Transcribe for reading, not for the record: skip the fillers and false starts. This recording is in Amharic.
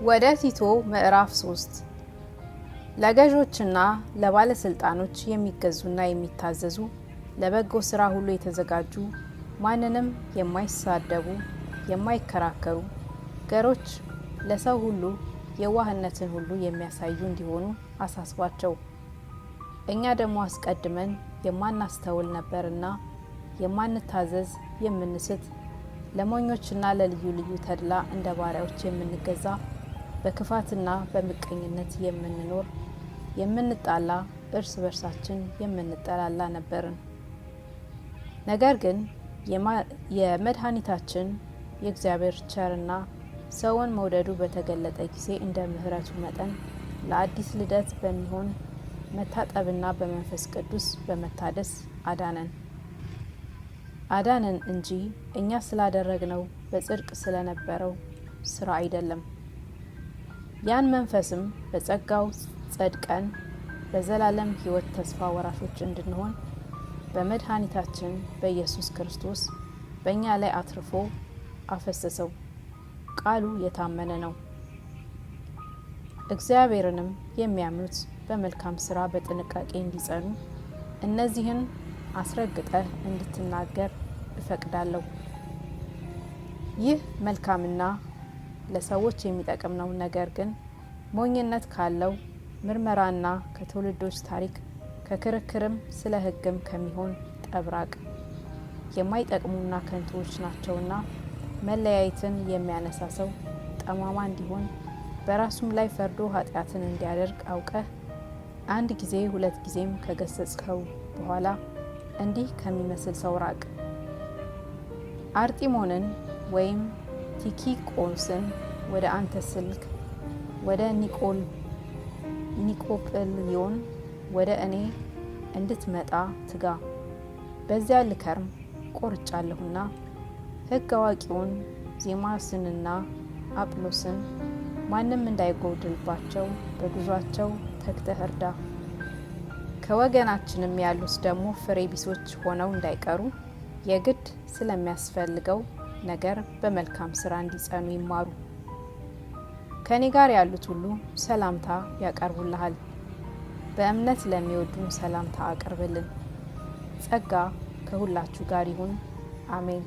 ወደ ቲቶ ምዕራፍ 3 ለገዦችና ለባለስልጣኖች የሚገዙና የሚታዘዙ ለበጎ ስራ ሁሉ የተዘጋጁ ማንንም የማይሳደቡ የማይከራከሩ ገሮች ለሰው ሁሉ የዋህነትን ሁሉ የሚያሳዩ እንዲሆኑ አሳስቧቸው። እኛ ደግሞ አስቀድመን የማናስተውል ነበርና የማንታዘዝ የምንስት ለሞኞችና ለልዩ ልዩ ተድላ እንደ ባሪያዎች የምንገዛ በክፋትና በምቀኝነት የምንኖር የምንጣላ እርስ በርሳችን የምንጠላላ ነበርን። ነገር ግን የመድኃኒታችን የእግዚአብሔር ቸርና ሰውን መውደዱ በተገለጠ ጊዜ እንደ ምሕረቱ መጠን ለአዲስ ልደት በሚሆን መታጠብና በመንፈስ ቅዱስ በመታደስ አዳነን እንጂ እኛ ስላደረግነው በጽድቅ ስለነበረው ስራ አይደለም። ያን መንፈስም በጸጋው ጸድቀን በዘላለም ሕይወት ተስፋ ወራሾች እንድንሆን በመድኃኒታችን በኢየሱስ ክርስቶስ በእኛ ላይ አትርፎ አፈሰሰው። ቃሉ የታመነ ነው። እግዚአብሔርንም የሚያምኑት በመልካም ስራ በጥንቃቄ እንዲጸኑ እነዚህን አስረግጠህ እንድትናገር እፈቅዳለሁ። ይህ መልካምና ለሰዎች የሚጠቅም ነው። ነገር ግን ሞኝነት ካለው ምርመራና ከትውልዶች ታሪክ ከክርክርም ስለ ሕግም ከሚሆን ጠብራቅ የማይጠቅሙና ከንቱዎች ናቸውና መለያየትን የሚያነሳ ሰው ጠማማ እንዲሆን በራሱም ላይ ፈርዶ ኃጢአትን እንዲያደርግ አውቀህ አንድ ጊዜ ሁለት ጊዜም ከገሰጽኸው በኋላ እንዲህ ከሚመስል ሰው ራቅ። አርጢሞንን ወይም ቲኪቆስን ወደ አንተ ስልክ ወደ ኒቆጵልዮን ወደ እኔ እንድትመጣ ትጋ። በዚያ ልከርም ቆርጫለሁና ሕግ አዋቂውን ዜማስንና አጵሎስን ማንም እንዳይጎድልባቸው በጉዟቸው ተግተህ እርዳ። ከወገናችንም ያሉት ደግሞ ፍሬ ቢሶች ሆነው እንዳይቀሩ የግድ ስለሚያስፈልገው ነገር በመልካም ስራ እንዲጸኑ ይማሩ። ከኔ ጋር ያሉት ሁሉ ሰላምታ ያቀርቡልሃል። በእምነት ለሚወዱን ሰላምታ አቅርብልን። ጸጋ ከሁላችሁ ጋር ይሁን። አሜን።